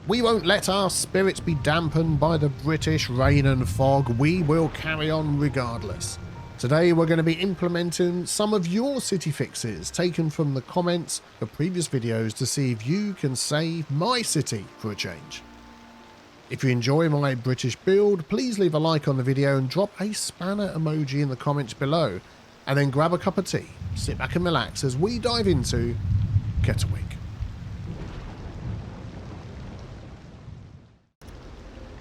We won't let our spirits be dampened by the British rain and fog. We will carry on regardless. Today we're going to be implementing some of your city fixes taken from the comments of previous videos to see if you can save my city for a change. If you enjoy my British build, please leave a like on the video and drop a spanner emoji in the comments below. And then grab a cup of tea, sit back and relax as we dive into Kettlewick.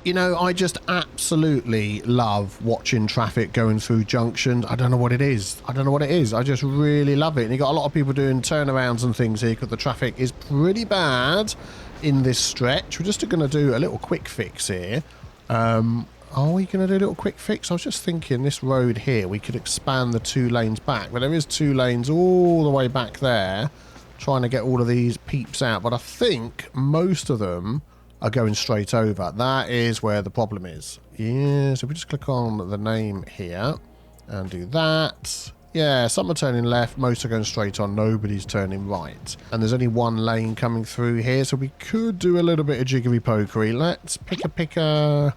You know, I just absolutely love watching traffic going through junctions. I don't know what it is. I just really love it. And you got a lot of people doing turnarounds and things here because the traffic is pretty bad in this stretch. We're just going to do a little quick fix here. Are we going to do a little quick fix? I was just thinking this road here, we could expand the 2 lanes back. But there is 2 lanes all the way back there, trying to get all of these peeps out. But I think most of them are going straight over. That is where the problem is. Yeah, so if we just click on the name here and do that. Yeah, some are turning left, most are going straight on, nobody's turning right. And there's only 1 lane coming through here, so we could do a little bit of jiggery pokery. Let's pick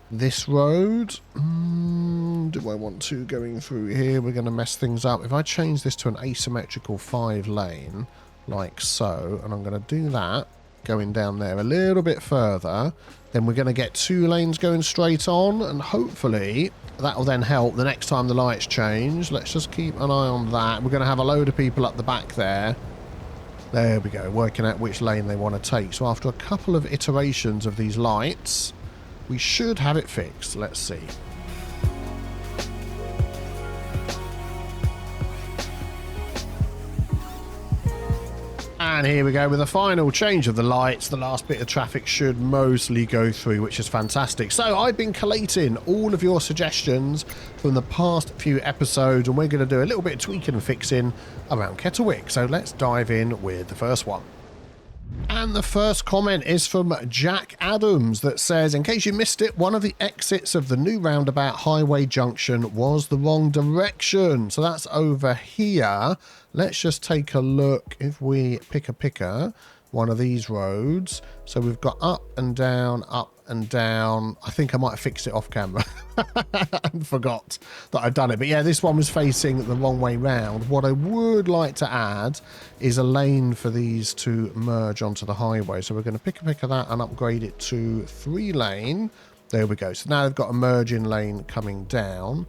this road. Do I want to going through here? We're going to mess things up. If I change this to an asymmetrical 5 lane, like so, and I'm going to do that, going down there a little bit further, then we're going to get 2 lanes going straight on, and hopefully that will then help the next time the lights change. Let's just keep an eye on that. We're going to have a load of people up the back there. There we go, working out which lane they want to take. So after a couple of iterations of these lights, we should have it fixed. Let's see. And here we go with the final change of the lights. The last bit of traffic should mostly go through, which is fantastic. So I've been collating all of your suggestions from the past few episodes, and we're going to do a little bit of tweaking and fixing around Kettlewick. So let's dive in with the first one. And the first comment is from Jack Adams that says, in case you missed it, one of the exits of the new roundabout highway junction was the wrong direction. So that's over here. Let's just take a look if we pick one of these roads. So we've got up and down, up and down. I think I might have fixed it off camera and forgot that I'd done it. But yeah, this one was facing the wrong way round. What I would like to add is a lane for these to merge onto the highway. So we're going to pick of that and upgrade it to 3 lane. There we go. So now they've got a merging lane coming down.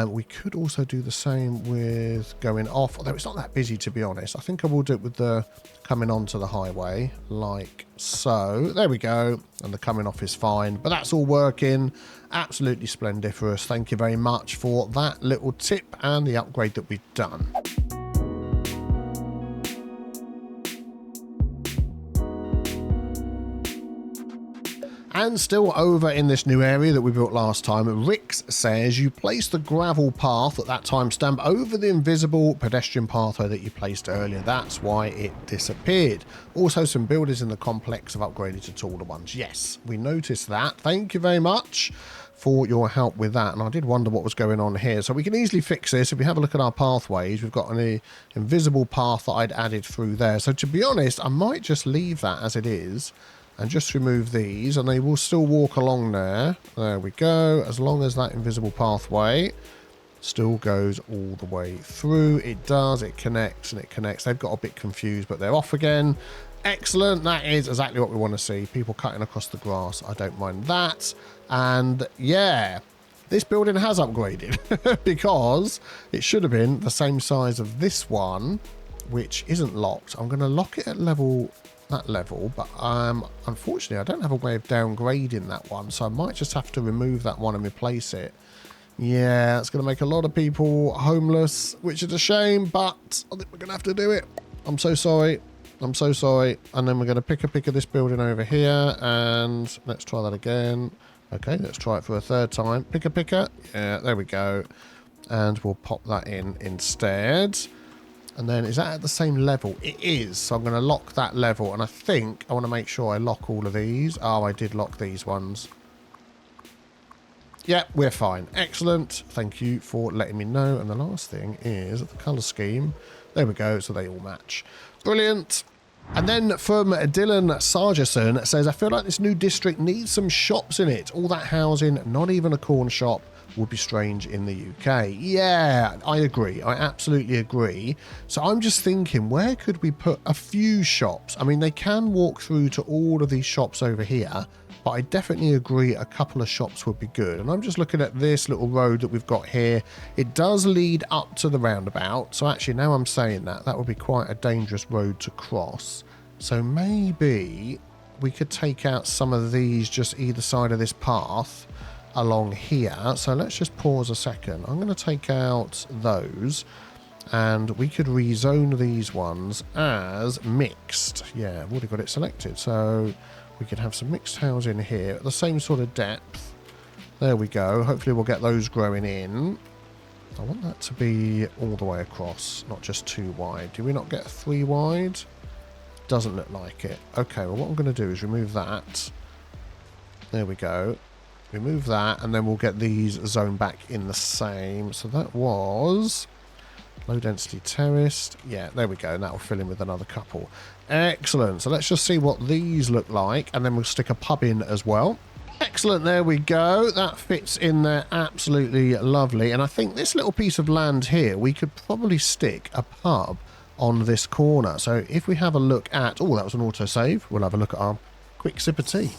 We could also do the same with going off, although it's not that busy, to be honest. I think I will do it with the coming onto the highway, like so. There we go. And the coming off is fine. But that's all working. Absolutely splendiferous. Thank you very much for that little tip and the upgrade that we've done. And still over in this new area that we built last time, Rix says you placed the gravel path at that timestamp over the invisible pedestrian pathway that you placed earlier. That's why it disappeared. Also, some builders in the complex have upgraded to taller ones. Yes, we noticed that. Thank you very much for your help with that. And I did wonder what was going on here. So we can easily fix this. If we have a look at our pathways, we've got an invisible path that I'd added through there. So to be honest, I might just leave that as it is and just remove these, and they will still walk along there. There we go. As long as that invisible pathway still goes all the way through. It does. It connects and it connects. They've got a bit confused, but they're off again. Excellent. That is exactly what we want to see. People cutting across the grass. I don't mind that. And yeah, this building has upgraded because it should have been the same size of this one, which isn't locked. I'm going to lock it at that level, but unfortunately I don't have a way of downgrading that one, so I might just have to remove that one and replace it. Yeah, it's going to make a lot of people homeless, which is a shame, but I think we're going to have to do it. I'm so sorry. I'm so sorry. And then we're going to pick of this building over here, and let's try that again. Okay, let's try it for a 3rd time. Picker. Yeah, there we go. And we'll pop that in instead. And then, is that at the same level? It is. So I'm going to lock that level. And I think I want to make sure I lock all of these. Oh, I did lock these ones. Yep, we're fine. Excellent. Thank you for letting me know. And the last thing is the colour scheme. There we go. So they all match. Brilliant. And then from Dylan Sargerson says, I feel like this new district needs some shops in it. All that housing, not even a corn shop, would be strange in the UK. Yeah, I agree. I absolutely agree. So I'm just thinking, where could we put a few shops? I mean, they can walk through to all of these shops over here, but I definitely agree a couple of shops would be good. And I'm just looking at this little road that we've got here. It does lead up to the roundabout. So actually, now I'm saying that, that would be quite a dangerous road to cross. So maybe we could take out some of these just either side of this path along here. So let's just pause a second. I'm going to take out those and we could rezone these ones as mixed. Yeah, I've already got it selected. So we could have some mixed housing here at the same sort of depth. There we go. Hopefully we'll get those growing in. I want that to be all the way across, not just 2 wide. Do we not get 3 wide? Doesn't look like it. Okay, well what I'm going to do is remove that. There we go. Remove that, and then we'll get these zoned back in the same. So that was low density terraced. Yeah, there we go. And that will fill in with another couple. Excellent. So let's just see what these look like, and then we'll stick a pub in as well. Excellent. There we go. That fits in there absolutely lovely. And I think this little piece of land here, we could probably stick a pub on this corner. So if we have a look at, oh, that was an autosave. We'll have a look at our quick sip of tea.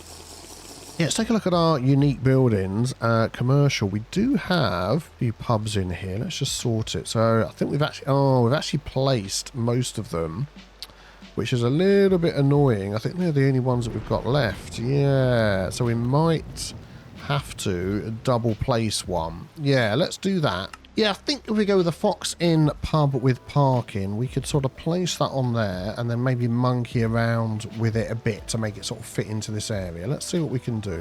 Yeah, let's take a look at our unique buildings. Commercial, we do have a few pubs in here. Let's just sort it. So I think we've actually placed most of them, which is a little bit annoying. I think they're the only ones that we've got left. Yeah, so we might have to double place one. Yeah, let's do that. Yeah, I think if we go with a Fox Inn pub with parking, we could sort of place that on there and then maybe monkey around with it a bit to make it sort of fit into this area. Let's see what we can do.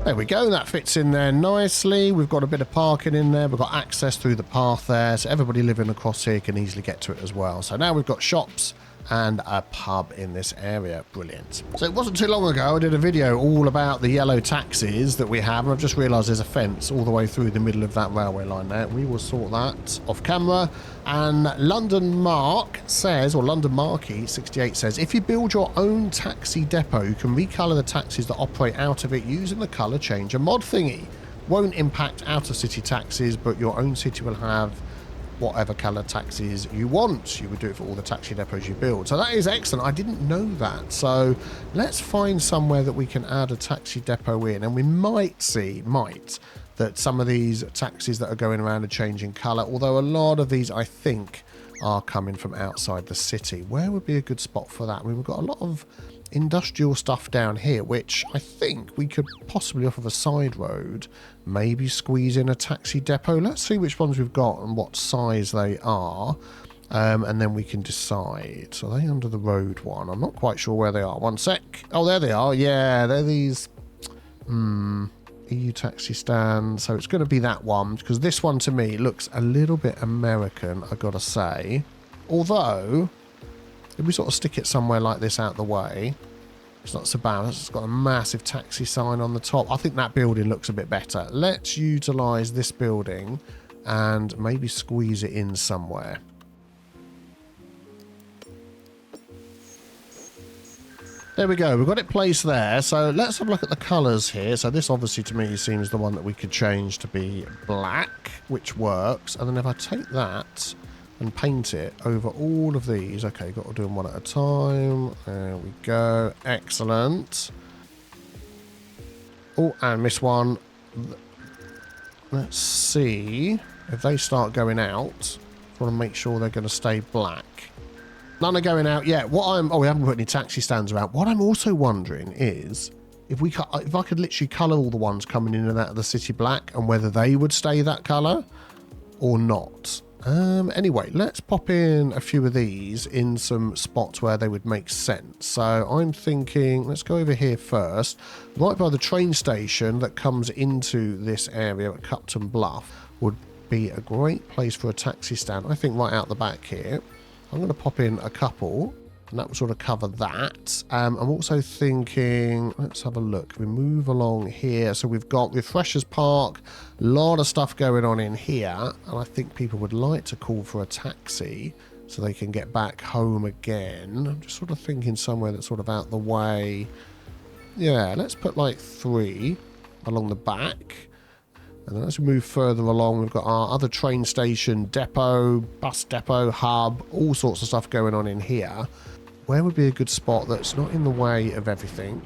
There we go, that fits in there nicely. We've got a bit of parking in there. We've got access through the path there, so everybody living across here can easily get to it as well. So now we've got shops and a pub in this area. Brilliant. So it wasn't too long ago I did a video all about the yellow taxis that we have, and I've just realised there's a fence all the way through the middle of that railway line there. We will sort that off camera. And London Mark says, or London Marky 68 says, if you build your own taxi depot, you can recolour the taxis that operate out of it using the colour changer mod thingy. Won't impact out of city taxis, but your own city will have whatever colour taxis you want. You would do it for all the taxi depots you build. So that is excellent. I didn't know that. So let's find somewhere that we can add a taxi depot in, and we might that some of these taxis that are going around are changing colour, although a lot of these I think are coming from outside the city. Where would be a good spot for that? I mean, we've got a lot of industrial stuff down here, which I think we could possibly off of a side road maybe squeeze in a taxi depot. Let's see which ones we've got and what size they are, and then we can decide. So are they under the road one? I'm not quite sure where they are. One sec. Oh, there they are. Yeah, they're these EU taxi stands. So it's going to be that one, because this one to me looks a little bit American, I gotta say. Although if we sort of stick it somewhere like this out the way, it's not so bad. It's got a massive taxi sign on the top. I think that building looks a bit better. Let's utilise this building and maybe squeeze it in somewhere. There we go. We've got it placed there. So let's have a look at the colours here. So this obviously to me seems the one that we could change to be black, which works. And then if I take that and paint it over all of these. Okay, got to do them one at a time. There we go. Excellent. Oh, and miss one. Let's see if they start going out. I want to make sure they're going to stay black. None are going out yet. Oh, we haven't put any taxi stands around. What I'm also wondering is if I could literally colour all the ones coming in and out of the city black, and whether they would stay that colour or not. Anyway, let's pop in a few of these in some spots where they would make sense. So I'm thinking, let's go over here first. Right by the train station that comes into this area at Cupton Bluff would be a great place for a taxi stand. I think right out the back here. I'm going to pop in a couple. And that will sort of cover that. I'm also thinking, let's have a look. We move along here. So we've got Refreshers Park, a lot of stuff going on in here. And I think people would like to call for a taxi so they can get back home again. I'm just sort of thinking somewhere that's sort of out the way. Yeah, let's put like 3 along the back. And then as we move further along, we've got our other train station, depot, bus depot, hub, all sorts of stuff going on in here. Where would be a good spot that's not in the way of everything?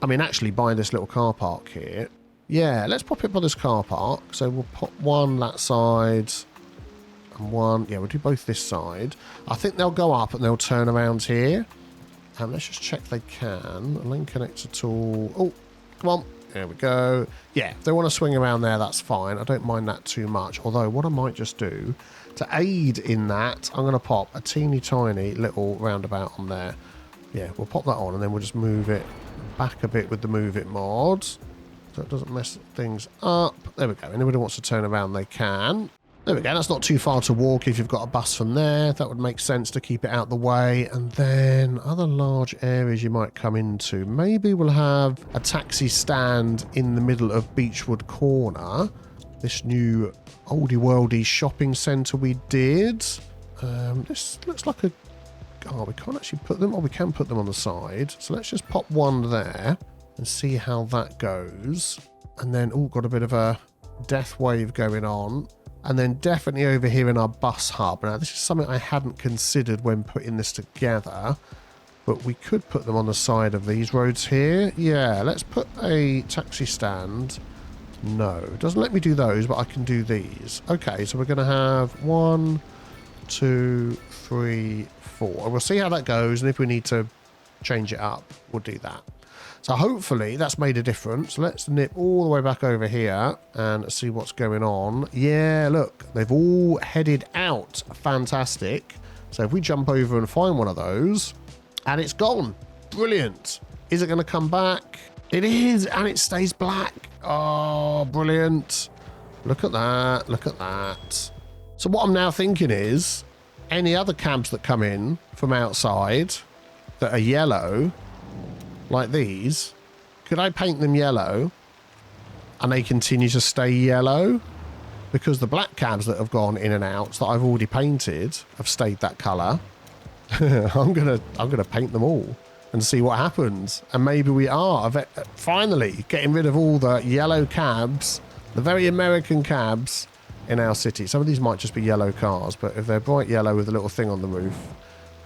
I mean, actually, by this little car park here. Yeah, let's pop it by this car park. So we'll pop one that side and one. Yeah, we'll do both this side. I think they'll go up and they'll turn around here. Let's just check they can. Lane connector tool. Oh, come on. There we go. Yeah, if they want to swing around there, that's fine. I don't mind that too much. Although, what I might just do, to aid in that, I'm going to pop a teeny tiny little roundabout on there. Yeah, we'll pop that on and then we'll just move it back a bit with the Move It mod. So it doesn't mess things up. There we go. Anybody wants to turn around, they can. There we go. That's not too far to walk if you've got a bus from there. That would make sense to keep it out the way. And then other large areas you might come into. Maybe we'll have a taxi stand in the middle of Beechwood Corner. This new oldie worldy shopping centre we did. This looks like a... Oh, we can't actually put them... Oh, we can put them on the side. So let's just pop one there and see how that goes. And then, oh, got a bit of a death wave going on. And then definitely over here in our bus hub. Now, this is something I hadn't considered when putting this together. But we could put them on the side of these roads here. Yeah, let's put a taxi stand. No, it doesn't let me do those, but I can do these. Okay, so we're going to have 1, 2, 3, 4. And we'll see how that goes. And if we need to change it up, we'll do that. So hopefully that's made a difference. Let's nip all the way back over here and see what's going on. Yeah, look, they've all headed out. Fantastic. So if we jump over and find one of those, and it's gone. Brilliant. Is it going to come back? It is, and it stays black. Oh, brilliant. Look at that. Look at that. So what I'm now thinking is, any other cabs that come in from outside that are yellow... like these, could I paint them yellow and they continue to stay yellow? Because the black cabs that have gone in and out that I've already painted have stayed that colour. I'm gonna paint them all and see what happens. And maybe we are finally getting rid of all the yellow cabs, the very American cabs in our city. Some of these might just be yellow cars, but if they're bright yellow with a little thing on the roof,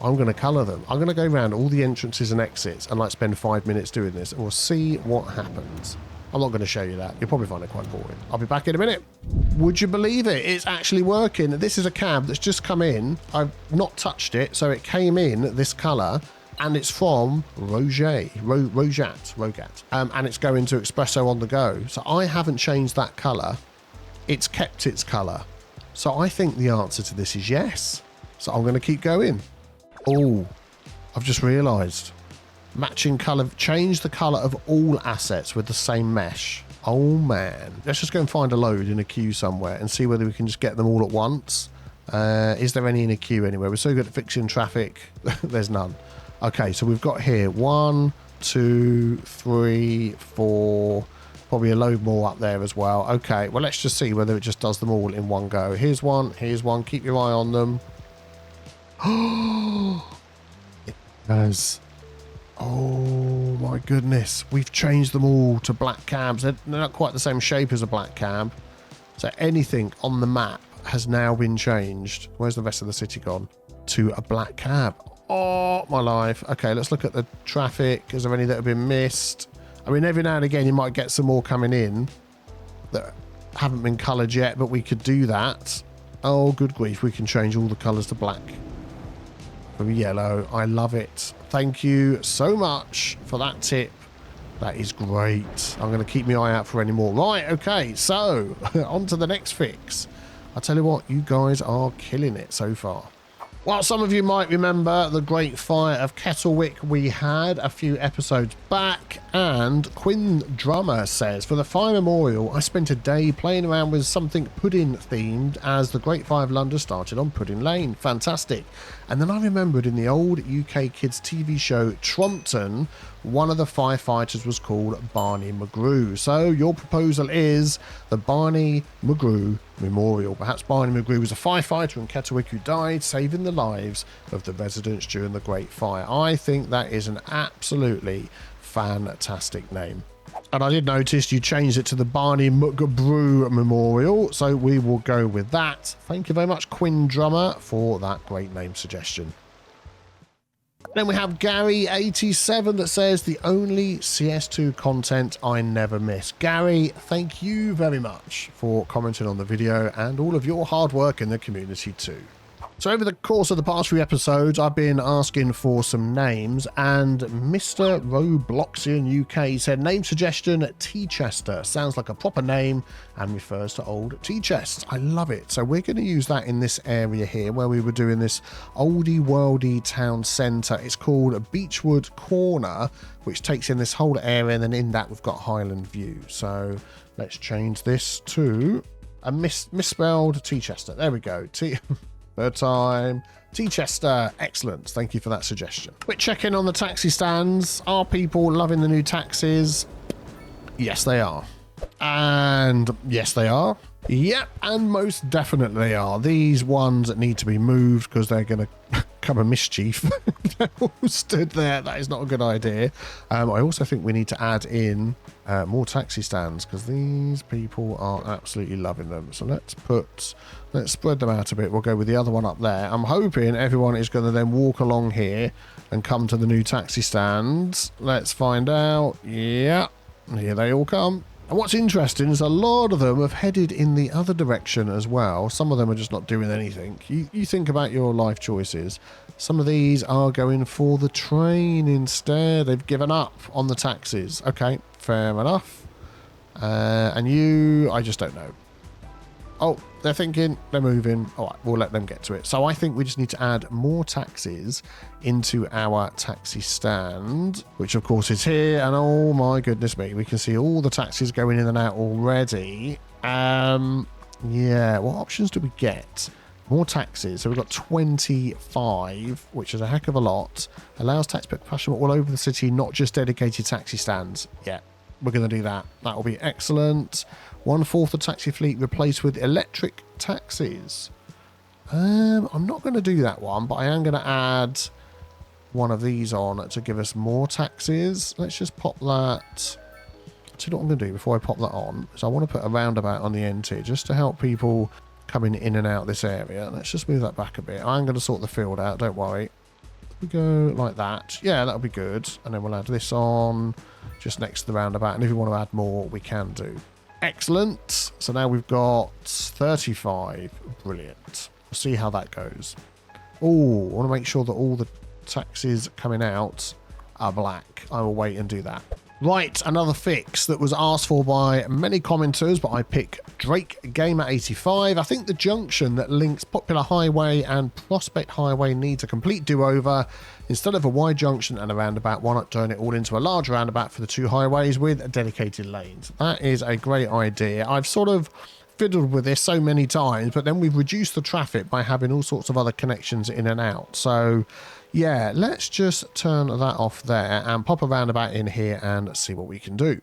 I'm going to colour them. I'm going to go around all the entrances and exits and like spend 5 minutes doing this, and we'll see what happens. I'm not going to show you that. You'll probably find it quite boring. I'll be back in a minute. Would you believe it? It's actually working. This is a cab that's just come in. I've not touched it, so it came in this colour, and it's from Rogat, and it's going to Espresso on the go. So I haven't changed that colour. It's kept its colour. So I think the answer to this is yes. So I'm going to keep going. Oh, I've just realised. Matching colour, change the colour of all assets with the same mesh. Oh man. Let's just go and find a load in a queue somewhere and see whether we can just get them all at once. Is there any in a queue anywhere? We're so good at fixing traffic. There's none. Okay, so we've got here 1, 2, 3, 4, probably a load more up there as well. Okay, well, let's just see whether it just does them all in one go. Here's one, keep your eye on them. Oh, it does. Oh my goodness, we've changed them all to black cabs. They're not quite the same shape as a black cab, so anything on the map has now been changed. Where's the rest of the city gone? To a black cab. Oh my life. Okay, let's look at the traffic. Is there any that have been missed? I mean, every now and again you might get some more coming in that haven't been coloured yet, but we could do that. Oh good grief, we can change all the colours to black from yellow. I love it. Thank you so much for that tip. That is great. I'm going to keep my eye out for any more. Right, okay, so on to the next fix. I'll tell you what, you guys are killing it so far. Well, some of you might remember the Great Fire of Kettlewick we had a few episodes back, and Quinn Drummer says, for the fire memorial, I spent a day playing around with something pudding themed as the Great Fire of London started on Pudding Lane. Fantastic. And then I remembered in the old UK kids TV show Trumpton, one of the firefighters was called Barney McGrew. So your proposal is the Barney McGrew Memorial. Perhaps Barney McGrew was a firefighter in Kettlewick who died saving the lives of the residents during the Great Fire. I think that is an absolutely fantastic name. And I did notice you changed it to the Barney McGrew Memorial, so we will go with that. Thank you very much, Quinn Drummer, for that great name suggestion. Then we have Gary87 that says, the only CS2 content I never miss. Gary, thank you very much for commenting on the video and all of your hard work in the community too. So over the course of the past few episodes, I've been asking for some names, and Mr. Robloxian UK said, name suggestion, Teachester. Sounds like a proper name and refers to old tea chests. I love it. So we're going to use that in this area here where we were doing this oldie worldy town centre. It's called Beechwood Corner, which takes in this whole area, and then in that we've got Highland View. So let's change this to a misspelled Teachester. There we go. Third time. Teachester, excellent. Thank you for that suggestion. Quick check in on the taxi stands. Are people loving the new taxis? Yes, they are. And yes, they are. Yep, and most definitely they are. These ones that need to be moved because they're going to come a mischief. They're all stood there. That is not a good idea. I also think we need to add in more taxi stands because these people are absolutely loving them. So let's spread them out a bit. We'll go with the other one up there. I'm hoping everyone is going to then walk along here and come to the new taxi stands. Let's find out. Yeah, here they all come. And what's interesting is a lot of them have headed in the other direction as well. Some of them are just not doing anything. You think about your life choices. Some of these are going for the train instead. They've given up on the taxis. Okay, fair enough. And you, I just don't know. Oh, they're thinking, they're moving. All right, we'll let them get to it. So I think we just need to add more taxis into our taxi stand, which of course is here. And oh my goodness me, we can see all the taxis going in and out already. Yeah, what options do we get? More taxis. So we've got 25, which is a heck of a lot. Allows taxi passion all over the city, not just dedicated taxi stands. Yeah, we're going to do that. That will be excellent. 1/4 the taxi fleet replaced with electric taxis. I'm not going to do that one, but I am going to add one of these on to give us more taxis. Let's just pop that. See what I'm going to do before I pop that on. So I want to put a roundabout on the end here just to help people coming in and out this area. Let's just move that back a bit. I'm going to sort the field out, don't worry. We go like that. Yeah, that'll be good. And then we'll add this on just next to the roundabout. And if you want to add more, we can do. Excellent. So now we've got 35. Brilliant. We'll see how that goes. Oh, I want to make sure that all the taxis coming out are black. I will wait and do that. Right, another fix that was asked for by many commenters, but I pick Drake Gamer 85. I think the junction that links Popular Highway and Prospect Highway needs a complete do-over. Instead of a wide junction and a roundabout, why not turn it all into a large roundabout for the two highways with dedicated lanes? That is a great idea. I've sort of fiddled with this so many times, but then we've reduced the traffic by having all sorts of other connections in and out. So yeah, let's just turn that off there and pop a roundabout in here and see what we can do.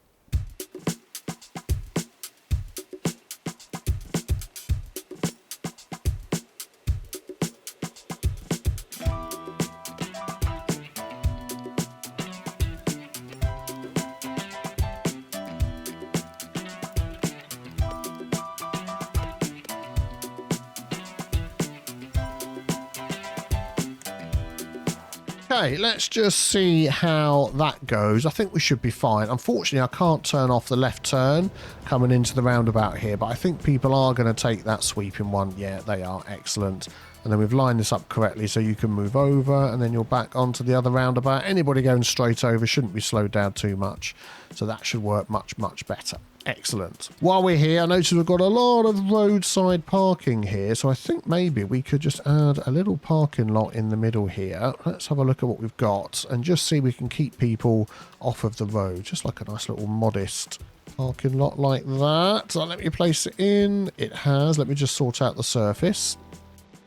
Okay, let's just see how that goes. I think we should be fine. Unfortunately, I can't turn off the left turn coming into the roundabout here, but I think people are going to take that sweeping one. Yeah, they are. Excellent. And then we've lined this up correctly so you can move over and then you're back onto the other roundabout. Anybody going straight over shouldn't be slowed down too much. So that should work much, much better. Excellent. While we're here, I notice we've got a lot of roadside parking here, so I think maybe we could just add a little parking lot in the middle here. Let's have a look at what we've got and just see if we can keep people off of the road. Just like a nice little modest parking lot like that. So let me place it in. It has. Let me just sort out the surface.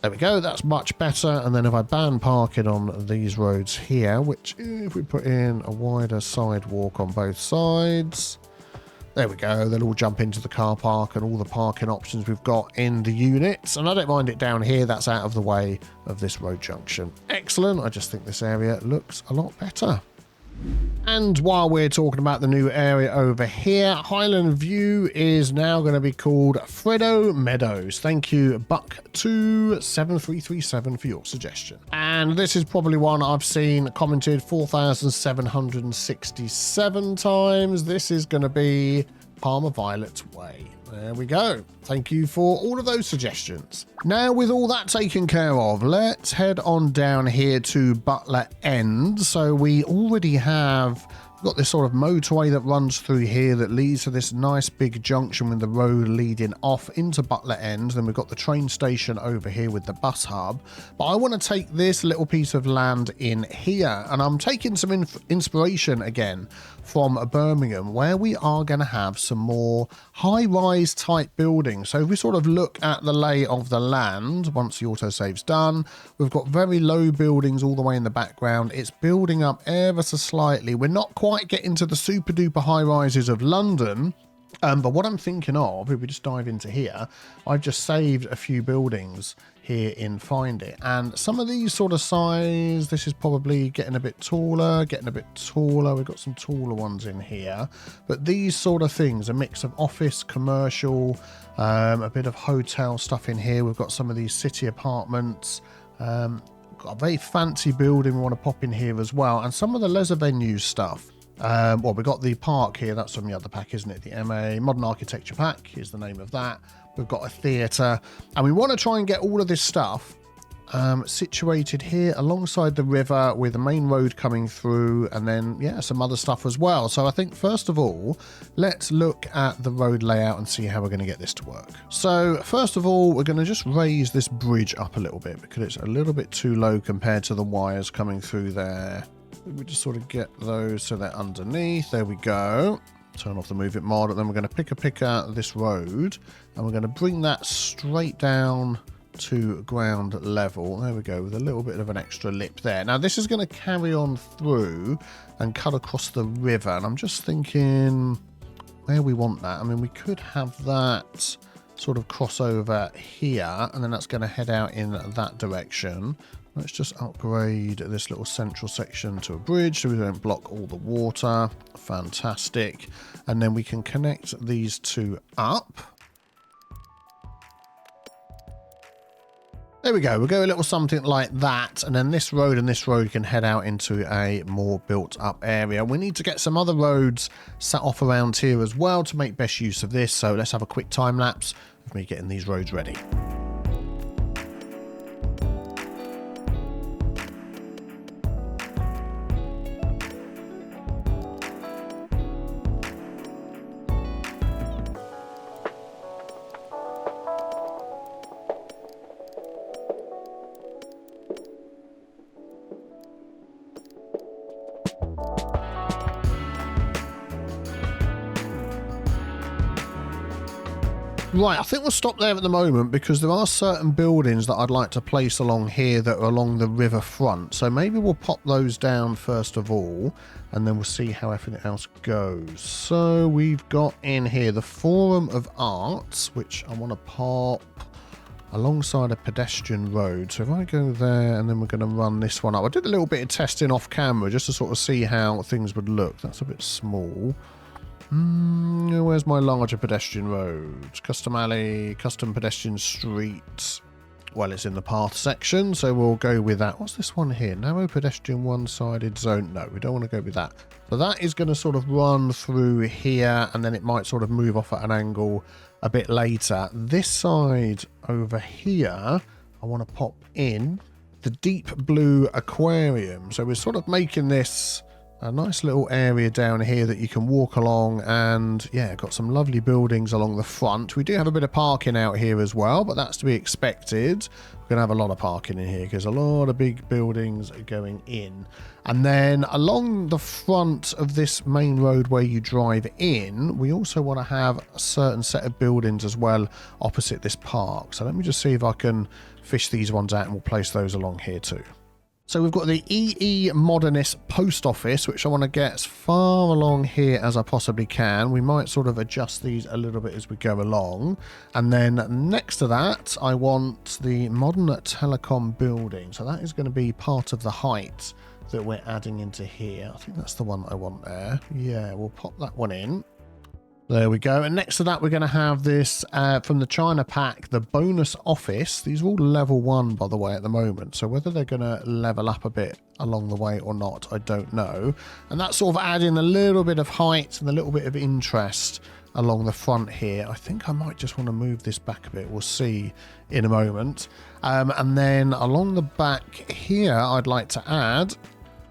There we go. That's much better. And then if I ban parking on these roads here, which if we put in a wider sidewalk on both sides, there we go. They'll all jump into the car park and all the parking options we've got in the units. And I don't mind it down here. That's out of the way of this road junction. Excellent. I just think this area looks a lot better. And while we're talking about the new area over here, Highland View is now going to be called Freddo Meadows. Thank you, Buck27337, for your suggestion. And this is probably one I've seen commented 4,767 times. This is going to be Palmer Violet's Way. There we go. Thank you for all of those suggestions. Now, with all that taken care of, let's head on down here to Butler End. So we already have got this sort of motorway that runs through here that leads to this nice big junction with the road leading off into Butler End. Then we've got the train station over here with the bus hub. But I want to take this little piece of land in here, and I'm taking some inspiration again from Birmingham, where we are going to have some more high-rise type buildings. So if we sort of look at the lay of the land, once the autosave's done, we've got very low buildings all the way in the background. It's building up ever so slightly. We're not quite getting to the super duper high rises of London. But what I'm thinking of, if we just dive into here, I've just saved a few buildings here in Find It. And some of these sort of size, this is probably getting a bit taller, We've got some taller ones in here. But these sort of things, a mix of office, commercial, a bit of hotel stuff in here. We've got some of these city apartments, got a very fancy building we want to pop in here as well. And some of the leisure venues stuff. Well, we've got the park here. That's from the other pack, isn't it? The MA Modern Architecture Pack is the name of that. We've got a theatre. And we want to try and get all of this stuff situated here alongside the river with the main road coming through. And then, yeah, some other stuff as well. So I think, first of all, let's look at the road layout and see how we're going to get this to work. So, first of all, we're going to just raise this bridge up a little bit because it's a little bit too low compared to the wires coming through there. We just sort of get those so they're underneath. There we go. Turn off the Move It mod, and then we're going to pick out this road, and we're going to bring that straight down to ground level. There we go, with a little bit of an extra lip there. Now, this is going to carry on through and cut across the river, and I'm just thinking where we want that. I mean, we could have that sort of crossover here, and then that's going to head out in that direction. Let's just upgrade this little central section to a bridge so we don't block all the water. Fantastic. And then we can connect these two up. There we go. We'll go a little something like that. And then this road and this road can head out into a more built up area. We need to get some other roads set off around here as well to make best use of this. So let's have a quick time lapse of me getting these roads ready. Right, I think we'll stop there at the moment because there are certain buildings that I'd like to place along here that are along the river front. So maybe we'll pop those down first of all, and then we'll see how everything else goes. So we've got in here the Forum of Arts, which I want to pop alongside a pedestrian road. So if I go there and then we're going to run this one up. I did a little bit of testing off camera just to sort of see how things would look. That's a bit small. Where's my larger pedestrian road? Custom alley, custom pedestrian street. Well, it's in the path section, so we'll go with that. What's this one here? Narrow pedestrian one-sided zone. No, we don't want to go with that. So that is going to sort of run through here, and then it might sort of move off at an angle a bit later. This side over here, I want to pop in the deep blue aquarium. So we're sort of making this A nice little area down here that you can walk along, and yeah, got some lovely buildings along the front. We do have a bit of parking out here as well, but that's to be expected. We're going to have a lot of parking in here because a lot of big buildings are going in. And then along the front of this main road where you drive in, we also want to have a certain set of buildings as well opposite this park. So let me just see if I can fish these ones out, and we'll place those along here too. So we've got the EE Modernist Post Office, which I want to get as far along here as I possibly can. We might sort of adjust these a little bit as we go along. And then next to that, I want the Modern Telecom building. So that is going to be part of the height that we're adding into here. I think that's the one I want there. Yeah, we'll pop that one in. There we go. And next to that, we're going to have this from the China pack, the bonus office. These are all level 1, by the way, at the moment. So whether they're going to level up a bit along the way or not, I don't know. And that's sort of adding a little bit of height and a little bit of interest along the front here. I think I might just want to move this back a bit. We'll see in a moment. And then along the back here, I'd like to add,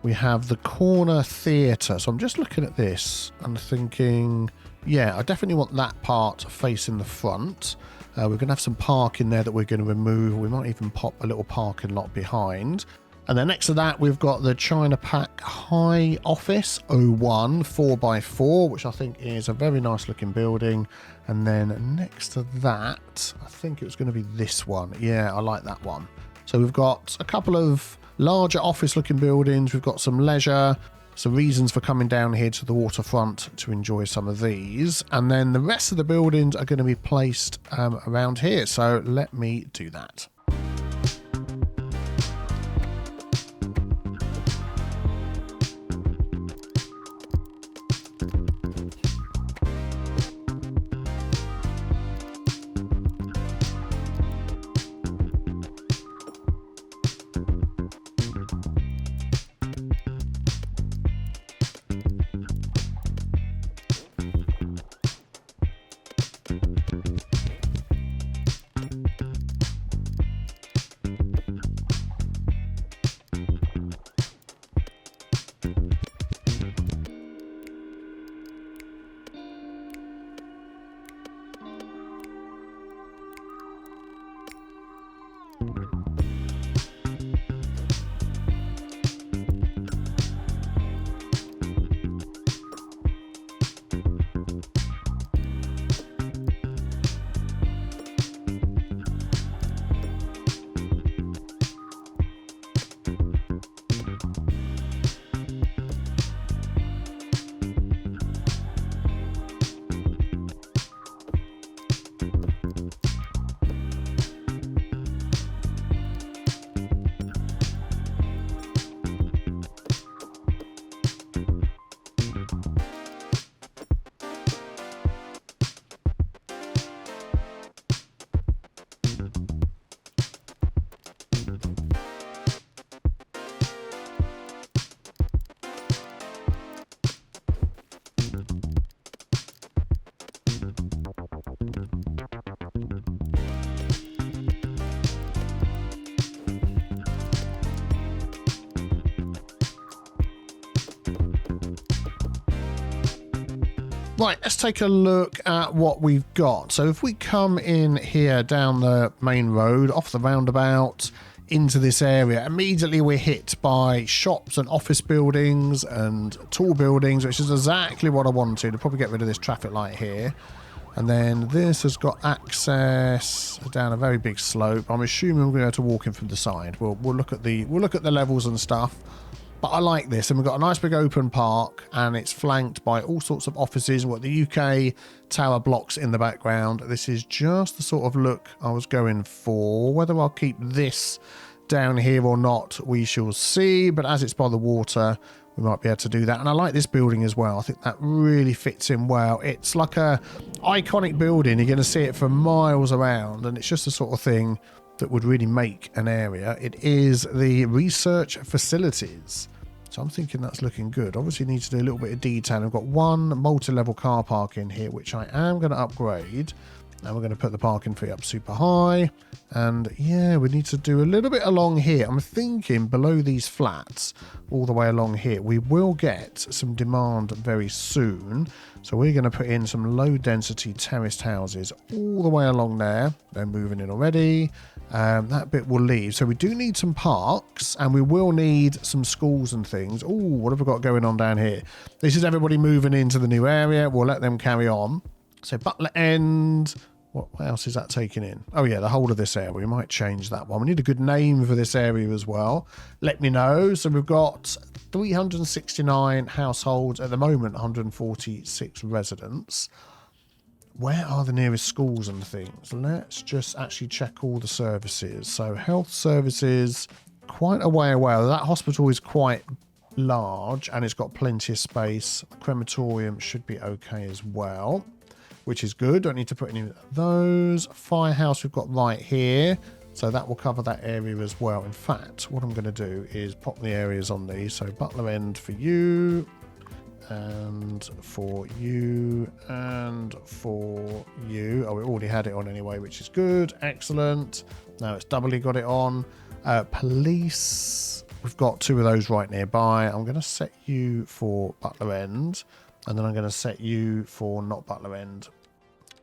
we have the corner theatre. So I'm just looking at this and thinking, yeah, I definitely want that part facing the front. We're going to have some parking there that we're going to remove. We might even pop a little parking lot behind. And then next to that, we've got the China Pack High Office 01 4x4, which I think is a very nice looking building. And then next to that, I think it was going to be this one. Yeah, I like that one. So we've got a couple of larger office looking buildings. We've got some leisure, some reasons for coming down here to the waterfront to enjoy some of these. And then the rest of the buildings are going to be placed around here. So let me do that. Right, let's take a look at what we've got. So if we come in here down the main road, off the roundabout, into this area, immediately we're hit by shops and office buildings and tall buildings, which is exactly what I wanted. I'll probably get rid of this traffic light here. And then this has got access down a very big slope. I'm assuming we're going to walk in from the side. We'll look at the levels and stuff. But I like this, and we've got a nice big open park, and it's flanked by all sorts of offices. We've got the UK tower blocks in the background. This is just the sort of look I was going for. Whether I'll keep this down here or not, we shall see. But as it's by the water, we might be able to do that. And I like this building as well. I think that really fits in well. It's like a iconic building. You're going to see it for miles around, and it's just the sort of thing that would really make an area. It is the research facilities. So I'm thinking that's looking good. Obviously need to do a little bit of detail. I've got one multi-level car park in here, which I am going to upgrade And we're going to put the parking fee up super high. And yeah, we need to do a little bit along here. I'm thinking below these flats, all the way along here, we will get some demand very soon. So we're going to put in some low density terraced houses all the way along there. They're moving in already. That bit will leave. So we do need some parks, and we will need some schools and things. Oh, what have we got going on down here? This is everybody moving into the new area. We'll let them carry on. So Butler End. What else is that taking in? Oh yeah, the whole of this area. We might change that one. We need a good name for this area as well. Let me know. So we've got 369 households at the moment, 146 residents. Where are the nearest schools and things? Let's just actually check all the services. So health services, quite a way away. That hospital is quite large and it's got plenty of space. The crematorium should be okay as well, which is good. Don't need to put any of those. Firehouse we've got right here, so that will cover that area as well. In fact, what I'm going to do is pop the areas on these. So Butler End for you, and for you, and for you. Oh, we already had it on anyway, which is good. Excellent. Now it's doubly got it on. Police, we've got 2 of those right nearby. I'm going to set you for Butler End, and then I'm going to set you for not Butler End.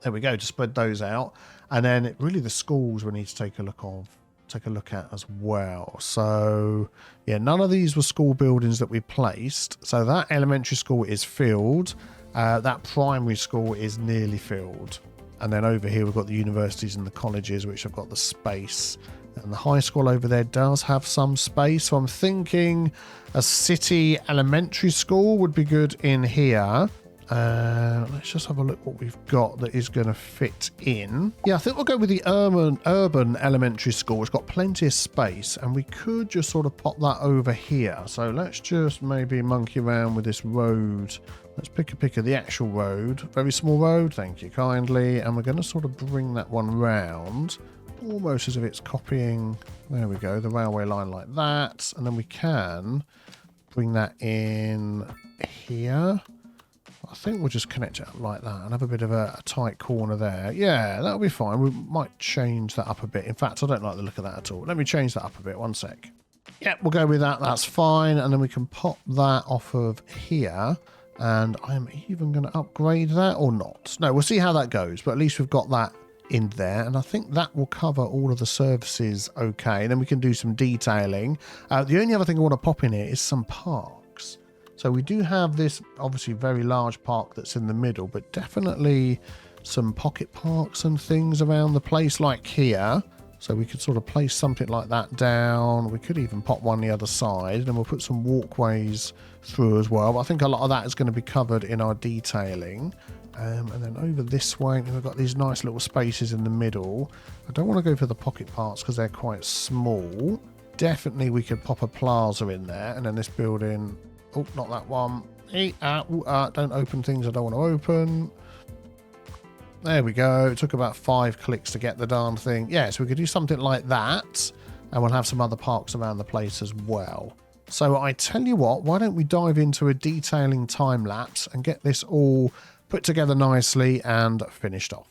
There we go, to spread those out. And then really the schools we need to take a look at as well. So yeah, none of these were school buildings that we placed. So that elementary school is filled. That primary school is nearly filled. And then over here we've got the universities and the colleges, which have got the space. And the high school over there does have some space. So I'm thinking a city elementary school would be good in here. Let's just have a look what we've got that is going to fit in. Yeah, I think we'll go with the urban elementary school. It's got plenty of space, and we could just sort of pop that over here. So let's just maybe monkey around with this road. Let's pick a pick of the actual road. Very small road, thank you kindly. And we're going to sort of bring that one round, almost as if it's copying, there we go, the railway line like that. And then we can bring that in here. I think we'll just connect it up like that and have a bit of a tight corner there. Yeah, that'll be fine. We might change that up a bit. In fact, I don't like the look of that at all. Let me change that up a bit. One sec. Yep, we'll go with that. That's fine. And then we can pop that off of here. And I'm even going to upgrade that or not. No, we'll see how that goes. But at least we've got that in there. And I think that will cover all of the services okay. And then we can do some detailing. The only other thing I want to pop in here is some parks. So we do have this obviously very large park that's in the middle, but definitely some pocket parks and things around the place like here. So we could sort of place something like that down. We could even pop one the other side, and we'll put some walkways through as well. But I think a lot of that is going to be covered in our detailing. And then over this way, we've got these nice little spaces in the middle. I don't want to go for the pocket parks because they're quite small. Definitely we could pop a plaza in there, and then this building... Oh, not that one. Don't open things I don't want to open. There we go. It took about 5 clicks to get the darn thing. Yeah, so we could do something like that. And we'll have some other parks around the place as well. So I tell you what, why don't we dive into a detailing time lapse and get this all put together nicely and finished off.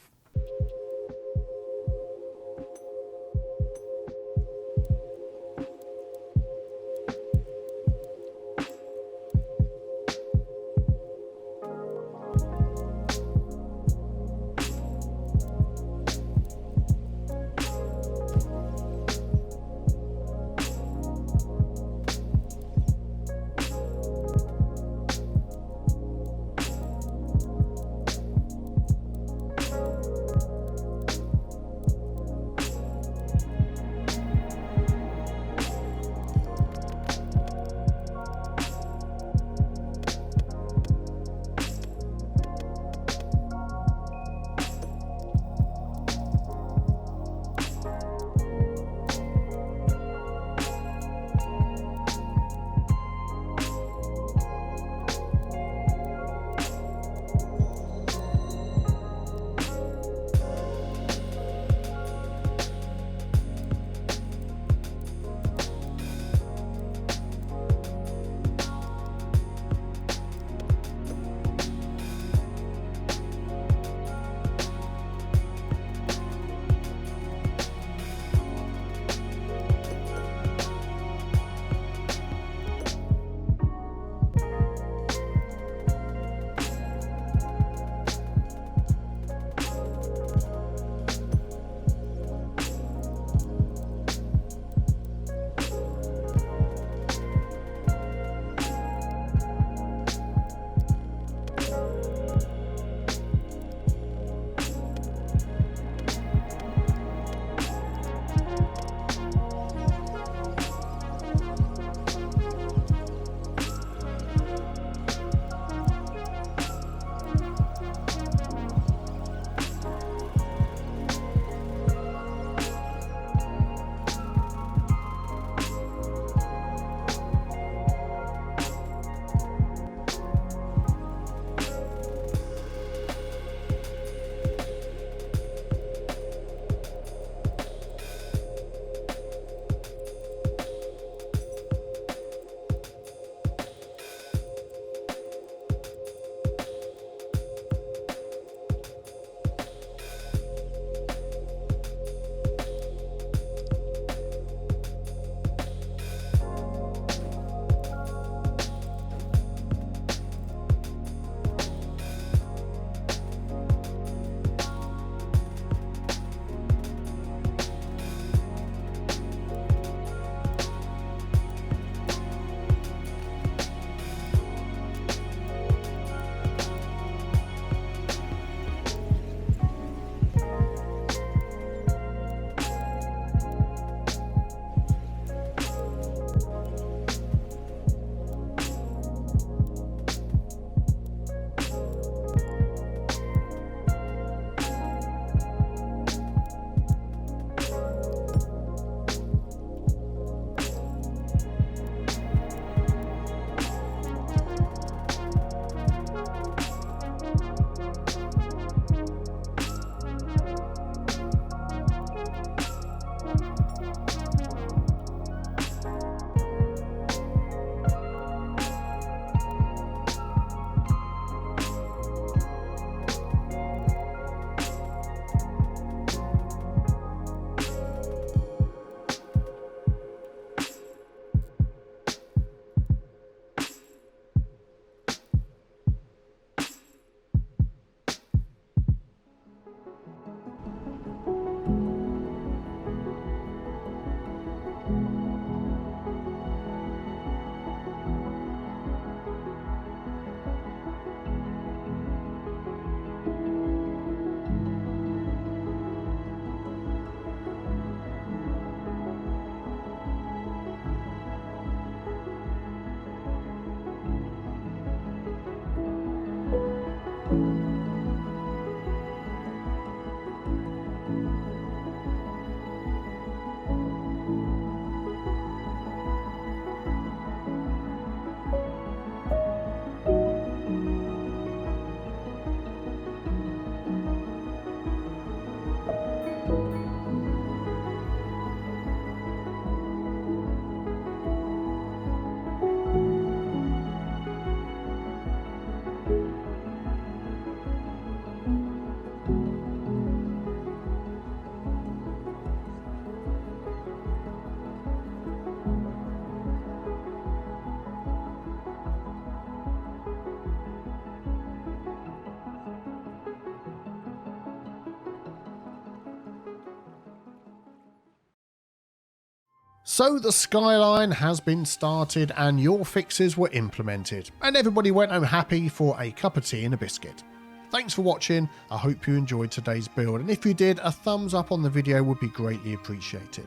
So the Skyline has been started and your fixes were implemented, and everybody went home happy for a cup of tea and a biscuit. Thanks for watching, I hope you enjoyed today's build, and if you did, a thumbs up on the video would be greatly appreciated.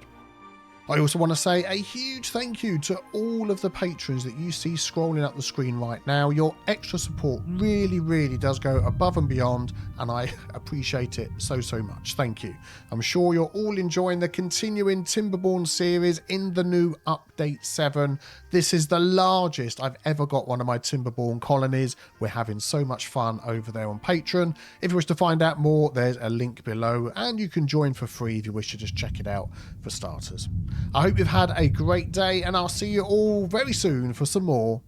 I also want to say a huge thank you to all of the patrons that you see scrolling up the screen right now. Your extra support really does go above and beyond, and I appreciate it so much. Thank you. I'm sure you're all enjoying the continuing Timberborn series in the new Update 7. This is the largest I've ever got one of my Timberborn colonies. We're having so much fun over there on Patreon. If you wish to find out more, there's a link below, and you can join for free if you wish to just check it out for starters. I hope you've had a great day, and I'll see you all very soon for some more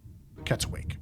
Kettlewick.